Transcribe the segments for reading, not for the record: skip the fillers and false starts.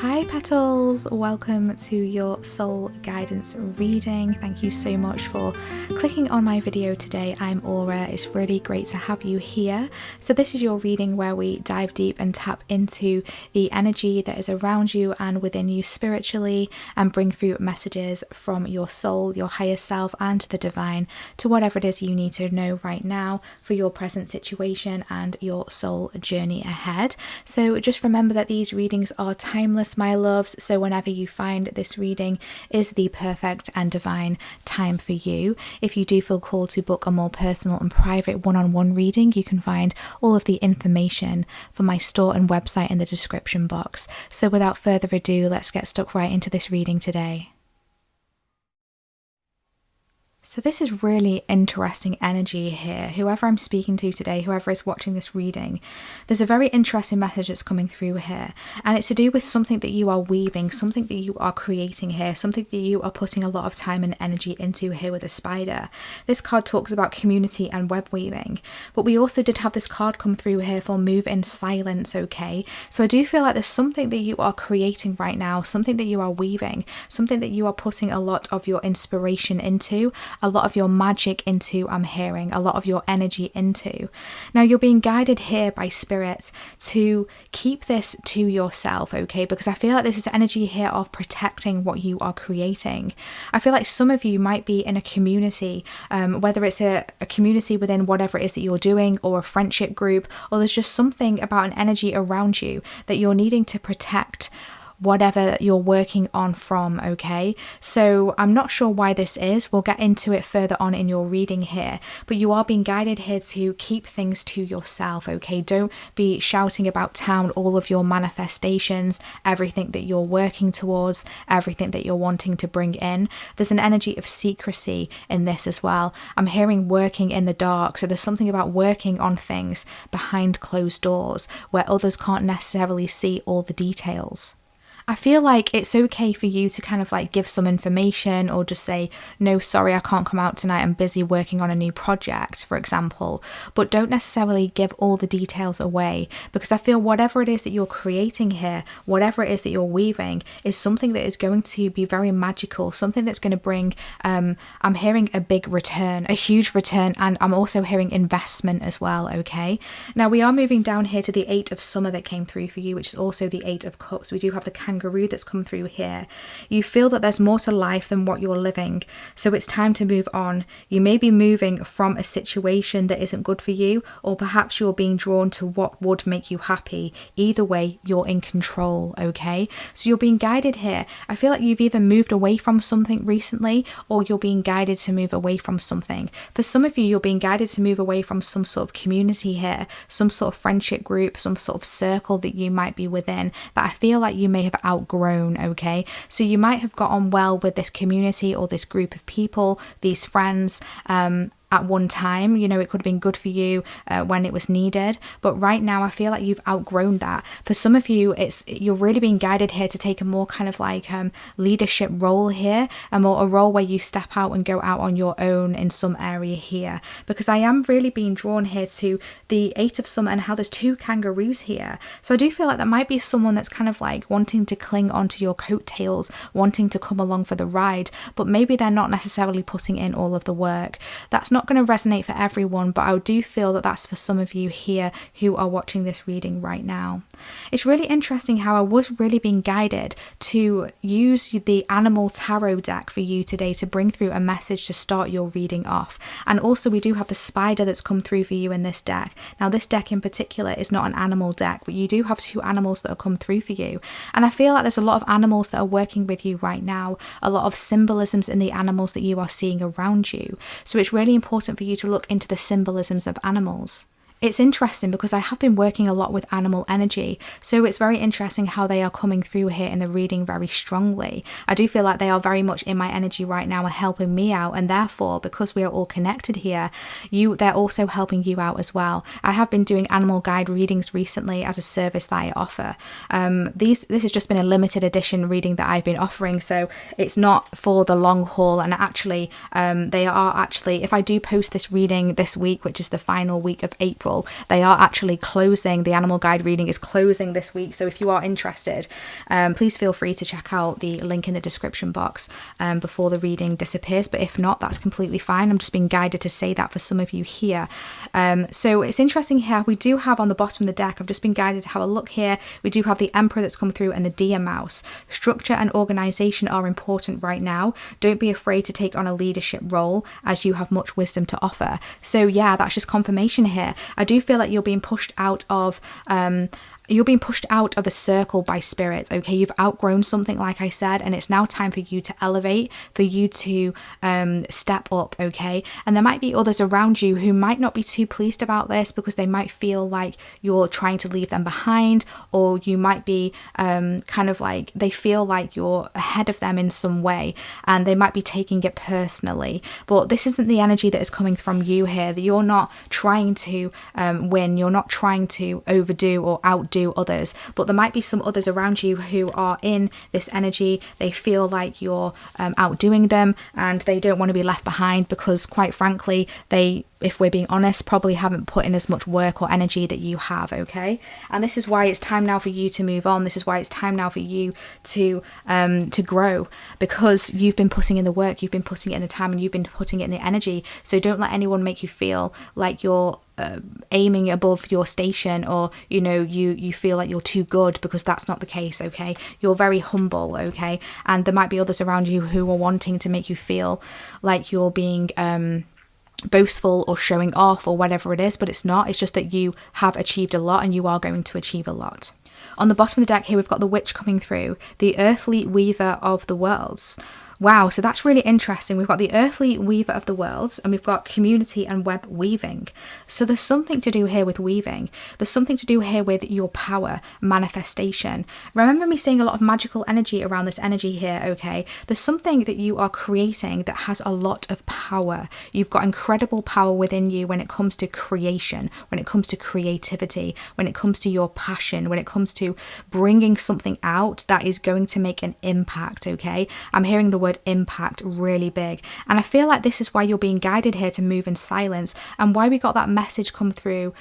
Hi Petals, welcome to your soul guidance reading. Thank you so much for clicking on my video today. I'm Aura. It's really great to have you here. So this is your reading where we dive deep and tap into the energy that is around you and within you spiritually and bring through messages from your soul, your higher self and the divine to whatever it is you need to know right now for your present situation and your soul journey ahead. So just remember that these readings are timeless, my loves, so whenever you find this reading is the perfect and divine time for you. If you do feel called to book a more personal and private one-on-one reading, you can find all of the information for my store and website in the description box. So without further ado, let's get stuck right into this reading today. So this is really interesting energy here. Whoever I'm speaking to today, whoever is watching this reading, there's a very interesting message that's coming through here. And it's to do with something that you are weaving, something that you are creating here, something that you are putting a lot of time and energy into here with a spider. This card talks about community and web weaving. But we also did have this card come through here for move in silence, okay? So I do feel like there's something that you are creating right now, something that you are weaving, something that you are putting a lot of your inspiration into, a lot of your magic into, I'm hearing, a lot of your energy into. Now you're being guided here by spirit to keep this to yourself, okay? Because I feel like this is energy here of protecting what you are creating. I feel like some of you might be in a community, whether it's a community within whatever it is that you're doing or a friendship group, or there's just something about an energy around you that you're needing to protect whatever you're working on from, okay? So I'm not sure why this is. We'll get into it further on in your reading here, but you are being guided here to keep things to yourself, okay? Don't be shouting about town all of your manifestations, everything that you're working towards, everything that you're wanting to bring in. There's an energy of secrecy in this as well. I'm hearing working in the dark, so there's something about working on things behind closed doors where others can't necessarily see all the details. I feel like it's okay for you to kind of like give some information or just say, no, sorry, I can't come out tonight, I'm busy working on a new project, for example, but don't necessarily give all the details away, because I feel whatever it is that you're creating here, whatever it is that you're weaving is something that is going to be very magical, something that's going to bring, I'm hearing a big return, a huge return, and I'm also hearing investment as well, okay? Now we are moving down here to the Eight of Summer that came through for you, which is also the Eight of Cups. We do have the kangaroo that's come through here. You feel that there's more to life than what you're living, so it's time to move on. You may be moving from a situation that isn't good for you, or perhaps you're being drawn to what would make you happy. Either way, you're in control, okay? So you're being guided here. I feel like you've either moved away from something recently, or you're being guided to move away from something. For some of you, you're being guided to move away from some sort of community here, some sort of friendship group, some sort of circle that you might be within that I feel like you may have outgrown, okay? So you might have got on well with this community or this group of people, these friends, at one time, you know, it could have been good for you when it was needed, but right now I feel like you've outgrown that. For some of you, you're really being guided here to take a more kind of like leadership role here, a role where you step out and go out on your own in some area here, because I am really being drawn here to the Eight of Summer and how there's two kangaroos here. So I do feel like that might be someone that's kind of like wanting to cling onto your coattails, wanting to come along for the ride, but maybe they're not necessarily putting in all of the work. That's not going to resonate for everyone, but I do feel that that's for some of you here who are watching this reading right now. It's really interesting how I was really being guided to use the animal tarot deck for you today to bring through a message to start your reading off. And also we do have the spider that's come through for you in this deck. Now this deck in particular is not an animal deck, but you do have two animals that have come through for you, and I feel like there's a lot of animals that are working with you right now, a lot of symbolisms in the animals that you are seeing around you. So it's really important for you to look into the symbolisms of animals. It's interesting because I have been working a lot with animal energy, so it's very interesting how they are coming through here in the reading very strongly. I do feel like they are very much in my energy right now and helping me out, and therefore, because we are all connected here, they're also helping you out as well. I have been doing animal guide readings recently as a service that I offer. This has just been a limited edition reading that I've been offering, so it's not for the long haul, and actually, they are actually, if I do post this reading this week, which is the final week of April, April. They are actually closing. The animal guide reading is closing this week. So if you are interested, please feel free to check out the link in the description box before the reading disappears. But if not, that's completely fine. I'm just being guided to say that for some of you here. So it's interesting here. We do have on the bottom of the deck, I've just been guided to have a look here. We do have the Emperor that's come through and the Deer Mouse. Structure and organization are important right now. Don't be afraid to take on a leadership role, as you have much wisdom to offer. So yeah, that's just confirmation here. I do feel like you're being pushed out of a circle by spirit. Okay, you've outgrown something, like I said, and it's now time for you to elevate, for you to step up. Okay, and there might be others around you who might not be too pleased about this, because they might feel like you're trying to leave them behind, or you might be kind of like they feel like you're ahead of them in some way, and they might be taking it personally. But this isn't the energy that is coming from you here. That you're not trying to win, you're not trying to overdo or outdo others, but there might be some others around you who are in this energy. They feel like you're outdoing them, and they don't want to be left behind, because quite frankly, they, if we're being honest, probably haven't put in as much work or energy that you have. Okay, and this is why it's time now for you to move on. This is why it's time now for you to grow, because you've been putting in the work, you've been putting it in the time, and you've been putting it in the energy. So don't let anyone make you feel like you're aiming above your station, or you feel like you're too good, because that's not the case. Okay, you're very humble. Okay, and there might be others around you who are wanting to make you feel like you're being boastful or showing off or whatever it is, but it's not. It's just that you have achieved a lot, and you are going to achieve a lot. On the bottom of the deck here, we've got the Witch coming through, the earthly weaver of the worlds. Wow, so that's really interesting. We've got the earthly weaver of the worlds, and we've got community and web weaving. So there's something to do here with weaving. There's something to do here with your power, manifestation. Remember me saying a lot of magical energy around this energy here, okay? There's something that you are creating that has a lot of power. You've got incredible power within you when it comes to creation, when it comes to creativity, when it comes to your passion, when it comes to bringing something out that is going to make an impact, okay? I'm hearing the word impact really big, and I feel like this is why you're being guided here to move in silence, and why we got that message come through,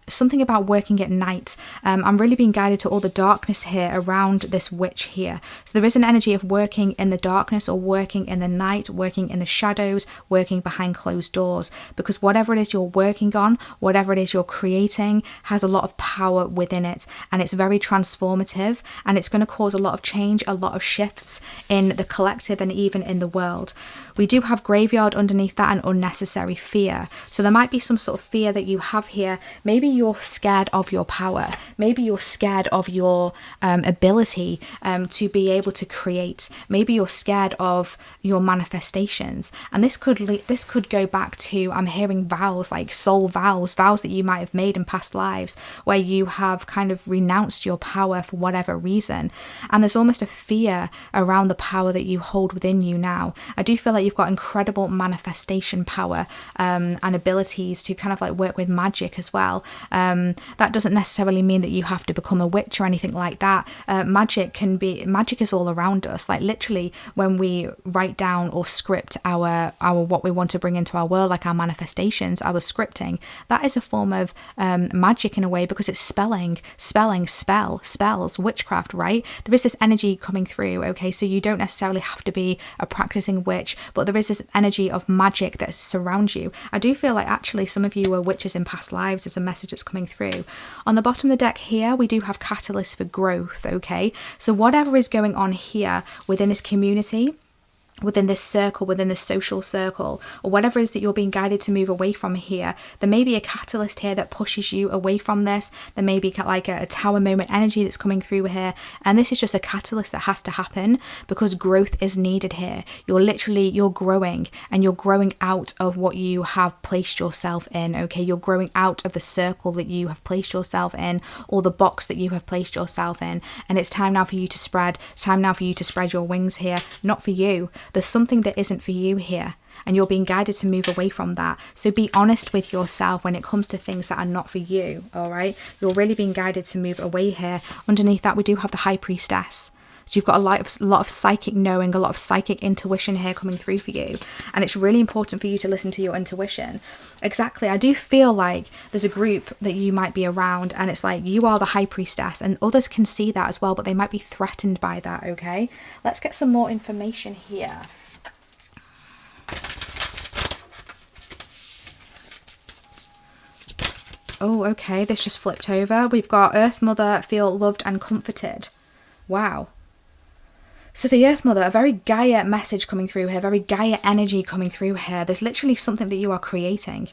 something about working at night. I'm really being guided to all the darkness here around this witch here. So there is an energy of working in the darkness, or working in the night, working in the shadows, working behind closed doors, because whatever it is you're working on, whatever it is you're creating, has a lot of power within it, and it's very transformative, and it's going to cause a lot of change, a lot of shifts in the collective and even in the world. We do have graveyard underneath that, and unnecessary fear. So there might be some sort of fear that you have here. Maybe you're scared of your power. Maybe you're scared of your ability to be able to create. Maybe you're scared of your manifestations. And this could go back to, I'm hearing vows, like soul vows that you might have made in past lives, where you have kind of renounced your power for whatever reason. And there's almost a fear around the power that you hold within you now. I do feel like you've got incredible manifestation power and abilities to kind of like work with magic as well. That doesn't necessarily mean that you have to become a witch or anything like that. Magic is all around us. Like literally, when we write down or script our what we want to bring into our world, like our manifestations, our scripting, that is a form of magic in a way, because it's spells, witchcraft, right? There is this energy coming through, okay? So you don't necessarily have to be a practicing witch, but there is this energy of magic that surrounds you. I do feel like actually some of you were witches in past lives. There's a message that's coming through. On the bottom of the deck here, we do have catalysts for growth, okay? So whatever is going on here within this community, within this circle, within this social circle, or whatever it is that you're being guided to move away from here, there may be a catalyst here that pushes you away from this. There may be like a tower moment energy that's coming through here, and this is just a catalyst that has to happen, because growth is needed here. You're growing, and you're growing out of what you have placed yourself in, okay? You're growing out of the circle that you have placed yourself in, or the box that you have placed yourself in, and it's time now for you to spread. It's time now for you to spread your wings here. Not for you. There's something that isn't for you here, and you're being guided to move away from that. So be honest with yourself when it comes to things that are not for you, all right? You're really being guided to move away here. Underneath that, we do have the High Priestess. So you've got a lot of psychic knowing, a lot of psychic intuition here coming through for you. And it's really important for you to listen to your intuition. Exactly. I do feel like there's a group that you might be around, and it's like you are the high priestess, and others can see that as well, but they might be threatened by that, okay? Let's get some more information here. Oh, okay, this just flipped over. We've got Earth Mother, feel loved and comforted. Wow. So the Earth Mother, a very Gaia message coming through here, very Gaia energy coming through here. There's literally something that you are creating.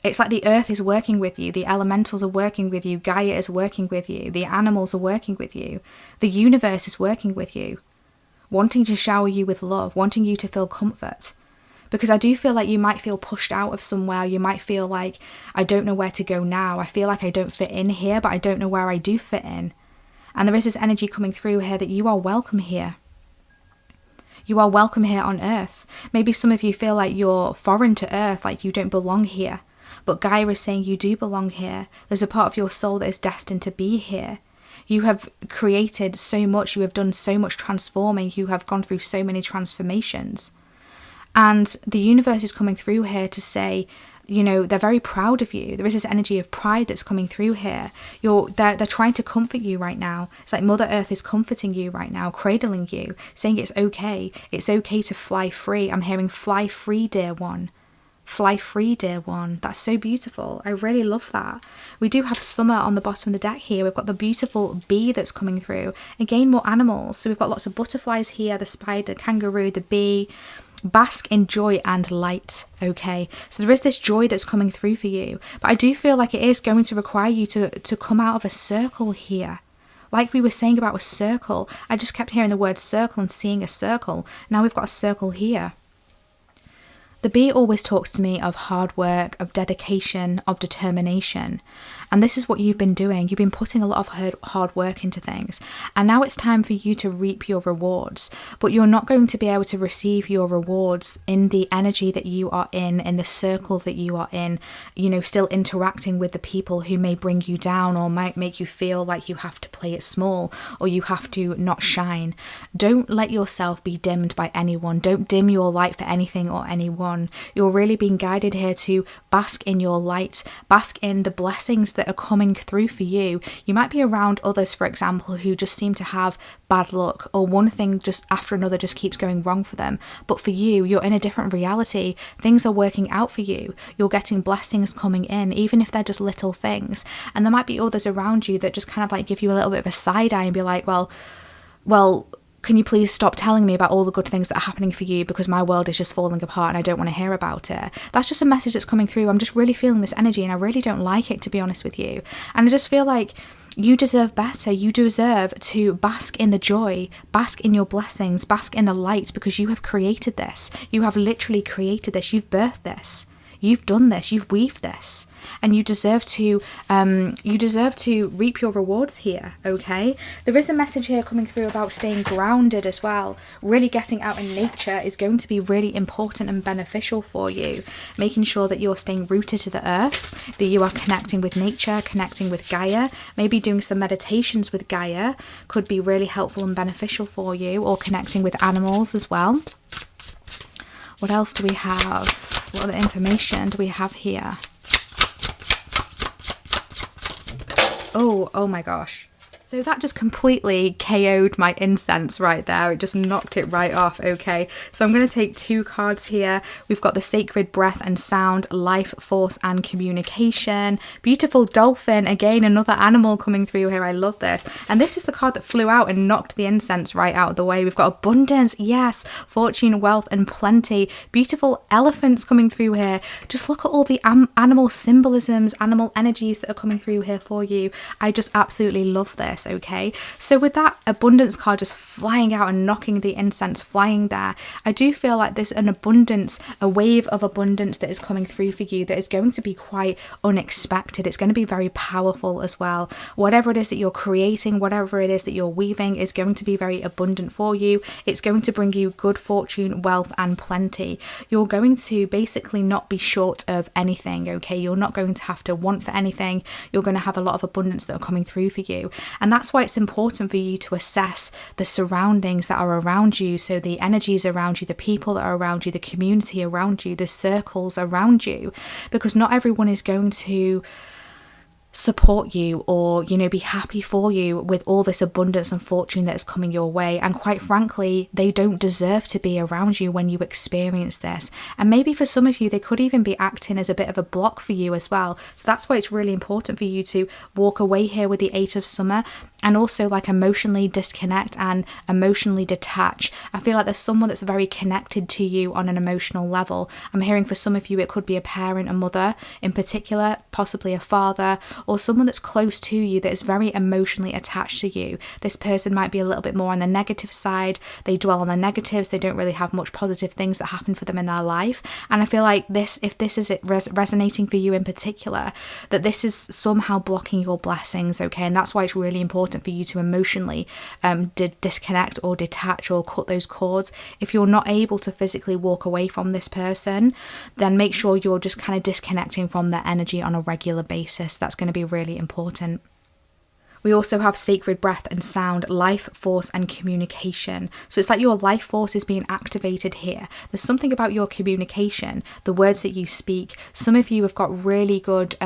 It's like the earth is working with you, the elementals are working with you, Gaia is working with you, the animals are working with you, the universe is working with you, wanting to shower you with love, wanting you to feel comfort. Because I do feel like you might feel pushed out of somewhere. You might feel like, I don't know where to go now. I feel like I don't fit in here, but I don't know where I do fit in. And there is this energy coming through here that you are welcome here. You are welcome here on Earth. Maybe some of you feel like you're foreign to Earth, like you don't belong here. But Gaia is saying you do belong here. There's a part of your soul that is destined to be here. You have created so much. You have done so much transforming. You have gone through so many transformations. And the universe is coming through here to say, you know, they're very proud of you. There is this energy of pride that's coming through here. They're trying to comfort you right now. It's like Mother Earth is comforting you right now, cradling you, saying it's okay. It's okay to fly free. I'm hearing fly free, dear one. Fly free, dear one. That's so beautiful. I really love that. We do have summer on the bottom of the deck here. We've got the beautiful bee that's coming through. Again, more animals. So we've got lots of butterflies here, the spider, the kangaroo, the bee. Bask in joy and light, okay? So there is this joy that's coming through for you. But I do feel like it is going to require you to come out of a circle here. Like we were saying about a circle. I just kept hearing the word circle and seeing a circle. Now we've got a circle here. The bee always talks to me of hard work, of dedication, of determination. And this is what you've been doing. You've been putting a lot of hard work into things. And now it's time for you to reap your rewards. But you're not going to be able to receive your rewards in the energy that you are in the circle that you are in, you know, still interacting with the people who may bring you down or might make you feel like you have to play it small or you have to not shine. Don't let yourself be dimmed by anyone. Don't dim your light for anything or anyone. You're really being guided here to bask in your light, bask in the blessings that are coming through for you. You might be around others, for example, who just seem to have bad luck, or one thing just after another just keeps going wrong for them. But for you, you're in a different reality. Things are working out for you. You're getting blessings coming in, even if they're just little things. And there might be others around you that just kind of like give you a little bit of a side eye and be like, well, can you please stop telling me about all the good things that are happening for you, because my world is just falling apart and I don't want to hear about it. That's just a message that's coming through. I'm just really feeling this energy and I really don't like it, to be honest with you. And I just feel like you deserve better. You deserve to bask in the joy, bask in your blessings, bask in the light, because you have created this. You have literally created this. You've birthed this. You've done this. You've weaved this. And you deserve to reap your rewards here, okay? There is a message here coming through about staying grounded as well. Really getting out in nature is going to be really important and beneficial for you. Making sure that you're staying rooted to the earth, that you are connecting with nature, connecting with Gaia. Maybe doing some meditations with Gaia could be really helpful and beneficial for you, or connecting with animals as well. What else do we have? What other information do we have here? Oh my gosh. So that just completely KO'd my incense right there. It just knocked it right off, okay? So I'm going to take 2 cards here. We've got the Sacred Breath and Sound, Life Force and Communication. Beautiful Dolphin, again, another animal coming through here. I love this. And this is the card that flew out and knocked the incense right out of the way. We've got Abundance, yes, Fortune, Wealth and Plenty. Beautiful elephants coming through here. Just look at all the animal symbolisms, animal energies that are coming through here for you. I just absolutely love this. Okay, so with that abundance card just flying out and knocking the incense flying there, I do feel like there's an abundance, a wave of abundance that is coming through for you that is going to be quite unexpected. It's going to be very powerful as well. Whatever it is that you're creating, whatever it is that you're weaving is going to be very abundant for you. It's going to bring you good fortune, wealth and plenty. You're going to basically not be short of anything, okay? You're not going to have to want for anything. You're going to have a lot of abundance that are coming through for you. And that's why it's important for you to assess the surroundings that are around you. So the energies around you, the people that are around you, the community around you, the circles around you, because not everyone is going to support you or, you know, be happy for you with all this abundance and fortune that is coming your way. And quite frankly, they don't deserve to be around you when you experience this. And maybe for some of you, they could even be acting as a bit of a block for you as well. So that's why it's really important for you to walk away here with the Eight of Summer, and also like emotionally disconnect and emotionally detach. I feel like there's someone that's very connected to you on an emotional level. I'm hearing for some of you, it could be a parent, a mother in particular, possibly a father, or someone that's close to you that is very emotionally attached to you. This person might be a little bit more on the negative side. They dwell on the negatives. They don't really have much positive things that happen for them in their life. And I feel like this, if this is resonating for you in particular, that this is somehow blocking your blessings, okay? And that's why it's really important for you to emotionally disconnect or detach or cut those cords. If you're not able to physically walk away from this person, then make sure you're just kind of disconnecting from their energy on a regular basis. That's going to be really important. We also have sacred breath and sound, life force and communication. So it's like your life force is being activated here. There's something about your communication, the words that you speak. Some of you have got really good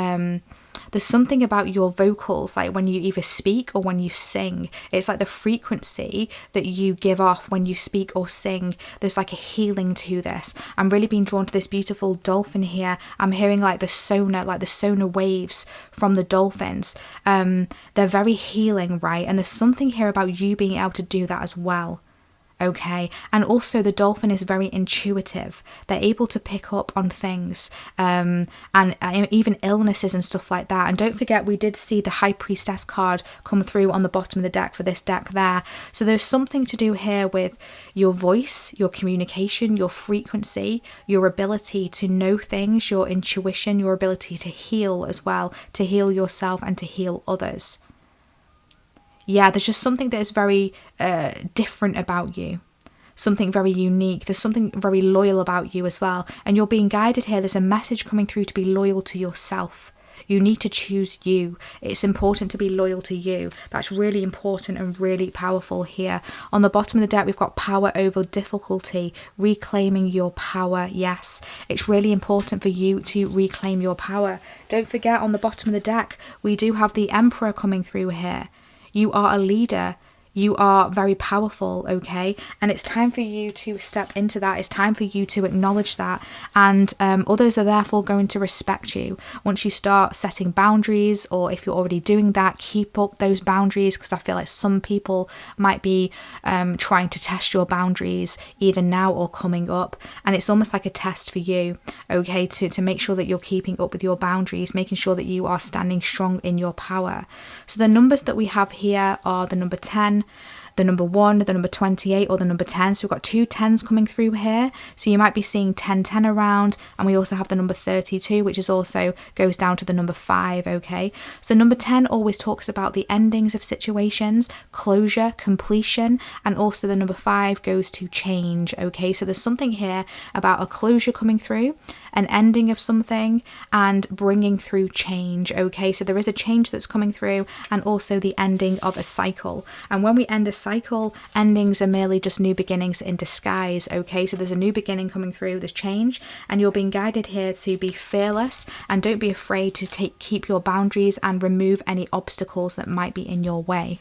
there's something about your vocals, like when you either speak or when you sing. It's like the frequency that you give off when you speak or sing. There's like a healing to this. I'm really being drawn to this beautiful dolphin here. I'm hearing like the sonar waves from the dolphins. They're very healing, right? And there's something here about you being able to do that as well. Okay, and also the dolphin is very intuitive. They're able to pick up on things, and even illnesses and stuff like that. And don't forget, we did see the High Priestess card come through on the bottom of the deck for this deck there. So there's something to do here with your voice, your communication, your frequency, your ability to know things, your intuition, your ability to heal as well, to heal yourself and to heal others. Yeah, there's just something that is very different about you. Something very unique. There's something very loyal about you as well. And you're being guided here. There's a message coming through to be loyal to yourself. You need to choose you. It's important to be loyal to you. That's really important and really powerful here. On the bottom of the deck, we've got power over difficulty, reclaiming your power. Yes, it's really important for you to reclaim your power. Don't forget, on the bottom of the deck, we do have the Emperor coming through here. You are a leader. You are very powerful, okay? And it's time for you to step into that. It's time for you to acknowledge that. And others are therefore going to respect you. Once you start setting boundaries, or if you're already doing that, keep up those boundaries, because I feel like some people might be trying to test your boundaries either now or coming up. And it's almost like a test for you, okay? To make sure that you're keeping up with your boundaries, making sure that you are standing strong in your power. So the numbers that we have here are the number 10, the number 1, the number 28, or the number 10. So we've got 2 10s coming through here. So you might be seeing 10 10 around. And we also have the number 32, which is also goes down to the number 5, okay? So number 10 always talks about the endings of situations, closure, completion, and also the number 5 goes to change, okay? So there's something here about a closure coming through, an ending of something, and bringing through change, okay? So there is a change that's coming through, and also the ending of a cycle. And when we end a cycle, endings are merely just new beginnings in disguise, okay? So there's a new beginning coming through, there's change, and you're being guided here to be fearless, and don't be afraid to keep your boundaries and remove any obstacles that might be in your way.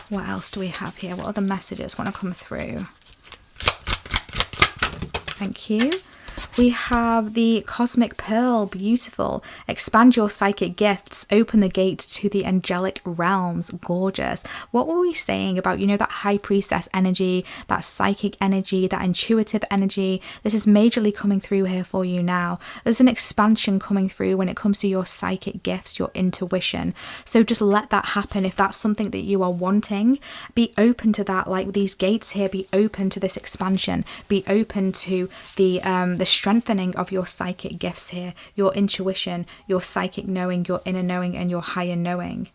What else do we have here? What other messages want to come through? Thank you. We have the Cosmic Pearl, beautiful. Expand your psychic gifts, open the gate to the angelic realms, gorgeous. What were we saying about, you know, that High Priestess energy, that psychic energy, that intuitive energy? This is majorly coming through here for you now. There's an expansion coming through when it comes to your psychic gifts, your intuition. So just let that happen. If that's something that you are wanting, be open to that. Like these gates here, be open to this expansion. Be open to the strengthening of your psychic gifts here, your intuition, your psychic knowing, your inner knowing, and your higher knowing.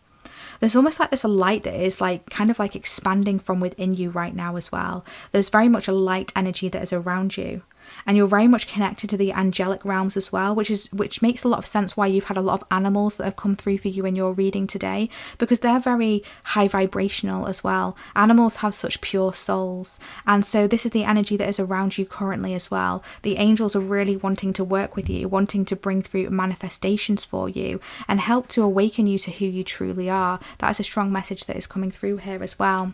There's almost like this light that is like kind of like expanding from within you right now as well. There's very much a light energy that is around you. and you're very much connected to the angelic realms as well, which makes a lot of sense why you've had a lot of animals that have come through for you in your reading today, because they're very high vibrational as well. Animals have such pure souls, and so this is the energy that is around you currently as well. The angels are really wanting to work with you, wanting to bring through manifestations for you and help to awaken you to who you truly are. That is a strong message that is coming through here as well.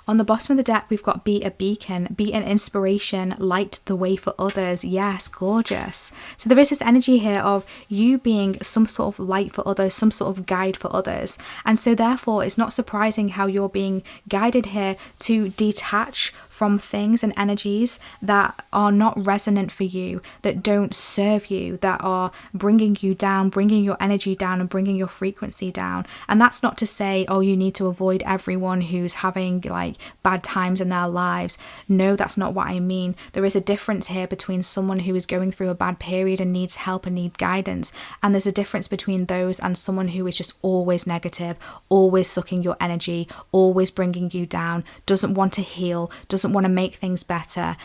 On the bottom of the deck, we've got be a beacon, be an inspiration, light the way for others. Yes, gorgeous. So there is this energy here of you being some sort of light for others, some sort of guide for others. And so therefore, it's not surprising how you're being guided here to detach from things and energies that are not resonant for you, that don't serve you, that are bringing you down, bringing your energy down and bringing your frequency down. And that's not to say, oh, you need to avoid everyone who's having like bad times in their lives. No, that's not what I mean. There is a difference here between someone who is going through a bad period and needs help and need guidance, and there's a difference between those and someone who is just always negative, always sucking your energy, always bringing you down, doesn't want to heal, doesn't want to make things better,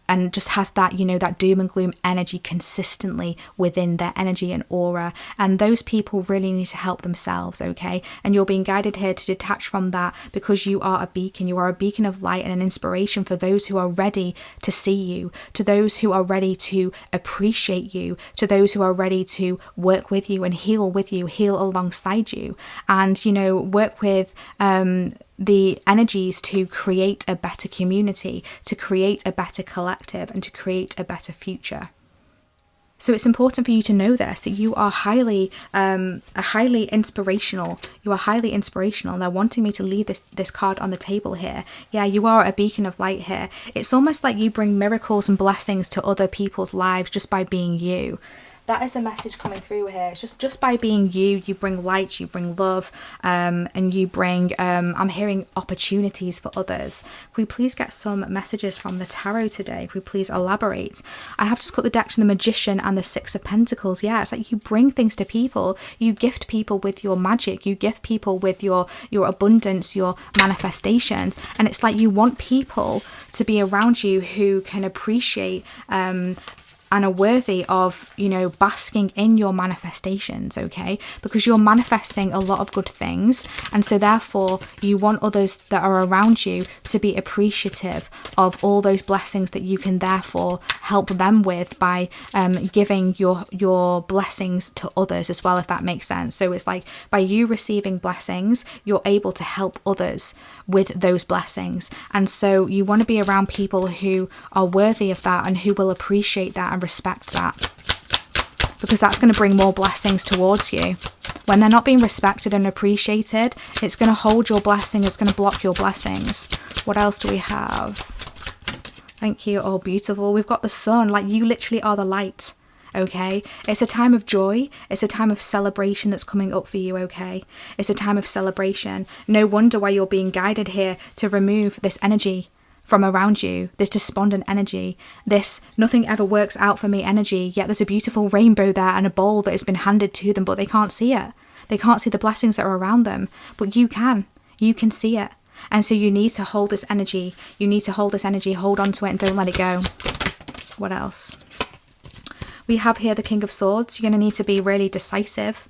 and just has that, you know, that doom and gloom energy consistently within their energy and aura. And those people really need to help themselves, okay? And you're being guided here to detach from that, because you are a beacon. You are a beacon of light and an inspiration for those who are ready to see you, to those who are ready to appreciate you, to those who are ready to work with you and heal with you, heal alongside you, and, you know, work with the energies to create a better community, to create a better collective, and to create a better future. So it's important for you to know this, that you are highly inspirational. You are highly inspirational. And they're wanting me to leave this card on the table here. Yeah, you are a beacon of light here. It's almost like you bring miracles and blessings to other people's lives just by being you. That is the message coming through here. It's just by being you, you bring light, you bring love, and you bring, I'm hearing opportunities for others. Can we please get some messages from the tarot today? Can we please elaborate? I have just cut the deck to the Magician and the Six of Pentacles. Yeah, it's like you bring things to people. You gift people with your magic. You gift people with your abundance, your manifestations. And it's like you want people to be around you who can appreciate and are worthy of, you know, basking in your manifestations, okay? Because you're manifesting a lot of good things, and so therefore you want others that are around you to be appreciative of all those blessings that you can therefore help them with by giving your blessings to others as well, if that makes sense. So it's like by you receiving blessings, you're able to help others with those blessings, and so you want to be around people who are worthy of that and who will appreciate that and respect that, because that's going to bring more blessings towards you. When they're not being respected and appreciated, it's going to hold your blessing, it's going to block your blessings. What else do we have? Thank you. Oh, beautiful. We've got the sun. Like, you literally are the light, okay? It's a time of joy. It's a time of celebration that's coming up for you, okay? It's a time of celebration. No wonder why you're being guided here to remove this energy from around you, this despondent energy, this nothing ever works out for me energy, yet there's a beautiful rainbow there and a bowl that has been handed to them, but they can't see it. They can't see the blessings that are around them, but you can see it. And so you need to hold this energy. You need to hold this energy, hold on to it and don't let it go. What else? We have here the King of Swords. You're going to need to be really decisive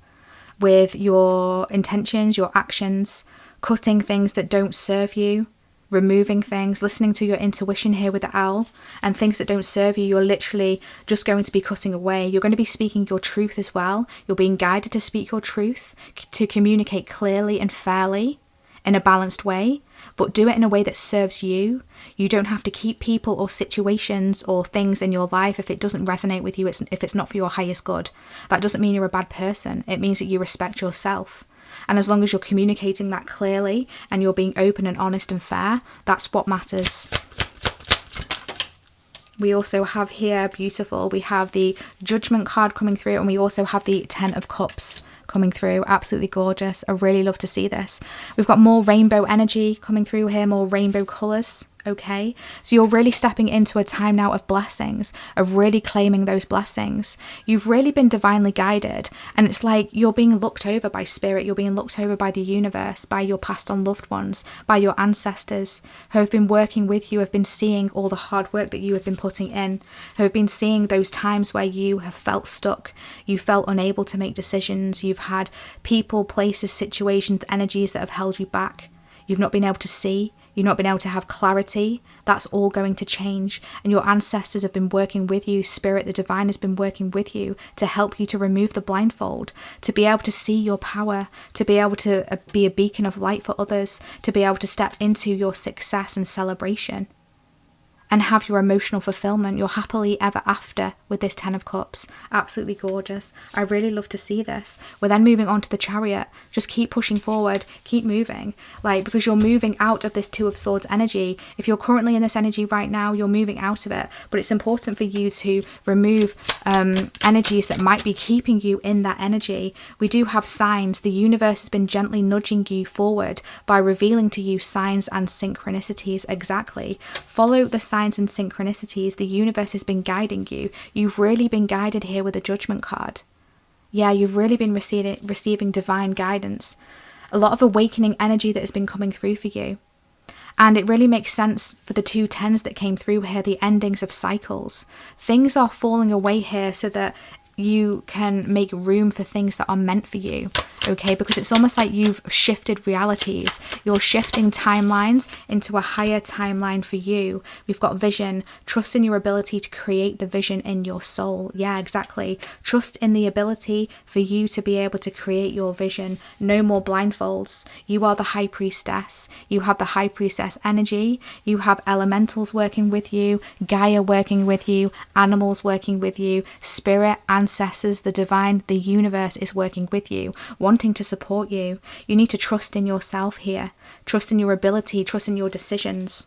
with your intentions, your actions, cutting things that don't serve you, removing things, listening to your intuition here with the owl, and things that don't serve you, you're literally just going to be cutting away. You're going to be speaking your truth as well. You're being guided to speak your truth, to communicate clearly and fairly in a balanced way, but do it in a way that serves you. You don't have to keep people or situations or things in your life if it doesn't resonate with you, if it's not for your highest good. That doesn't mean you're a bad person. It means that you respect yourself. And as long as you're communicating that clearly and you're being open and honest and fair, that's what matters. We also have here, beautiful, we have the Judgment card coming through, and we also have the Ten of Cups coming through. Absolutely gorgeous. I really love to see this. We've got more rainbow energy coming through here, more rainbow colours. okay? So you're really stepping into a time now of blessings, of really claiming those blessings. You've really been divinely guided, and it's like you're being looked over by spirit, you're being looked over by the universe, by your passed on loved ones, by your ancestors who have been working with you, have been seeing all the hard work that you have been putting in, who have been seeing those times where you have felt stuck, you felt unable to make decisions, you've had people, places, situations, energies that have held you back. You've not been able to see, you've not been able to have clarity. That's all going to change. And your ancestors have been working with you. Spirit, the divine, has been working with you to help you to remove the blindfold, to be able to see your power, to be able to be a beacon of light for others, to be able to step into your success and celebration, and have your emotional fulfillment, your happily ever after with this 10 of Cups. Absolutely gorgeous. I really love to see this. We're then moving on to the Chariot. Just keep pushing forward, keep moving, like, because you're moving out of this 2 of Swords energy. If you're currently in this energy right now, you're moving out of it, but it's important for you to remove energies that might be keeping you in that energy. We do have signs. The universe has been gently nudging you forward by revealing to you signs and synchronicities. Exactly. Follow the signs and synchronicities. The universe has been guiding you. You've really been guided here with a Judgment card. Yeah, you've really been receiving divine guidance. A lot of awakening energy that has been coming through for you. And it really makes sense for the 2 10s that came through here, the endings of cycles. Things are falling away here so that you can make room for things that are meant for you, okay? Because it's almost like you've shifted realities. You're shifting timelines into a higher timeline for you. We've got vision. Trust in your ability to create the vision in your soul. Yeah, exactly. Trust in the ability for you to be able to create your vision. No more blindfolds. You are the High Priestess. You have the High Priestess energy. You have elementals working with you, Gaia working with you, animals working with you, spirit, ancestors, the divine, the universe is working with you, wanting to support you. You need to trust in yourself here. Trust in your ability, trust in your decisions.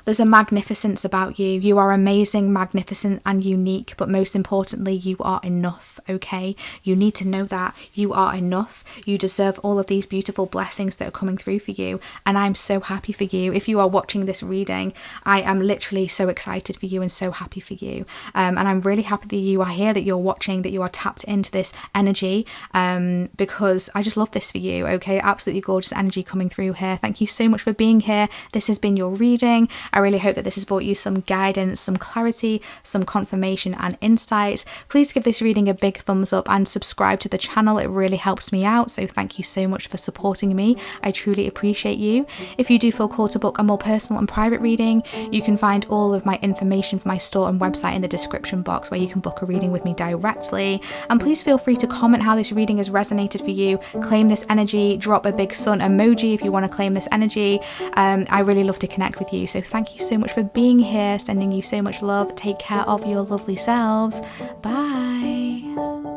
There's a magnificence about you. You are amazing, magnificent, and unique, but most importantly, you are enough, okay? You need to know that you are enough. You deserve all of these beautiful blessings that are coming through for you, and I'm so happy for you. If you are watching this reading, I am literally so excited for you and so happy for you. And I'm really happy that you are here, that you're watching, that you are tapped into this energy, because I just love this for you, okay? Absolutely gorgeous energy coming through here. Thank you so much for being here. This has been your reading. I really hope that this has brought you some guidance, some clarity, some confirmation and insights. Please give this reading a big thumbs up and subscribe to the channel. It really helps me out. So thank you so much for supporting me. I truly appreciate you. If you do feel called to book a more personal and private reading, you can find all of my information for my store and website in the description box, where you can book a reading with me directly. And please feel free to comment how this reading has resonated for you. Claim this energy. Drop a big sun emoji if you want to claim this energy. I really love to connect with you. So thank you so much for being here. Sending you so much love. Take care of your lovely selves. Bye.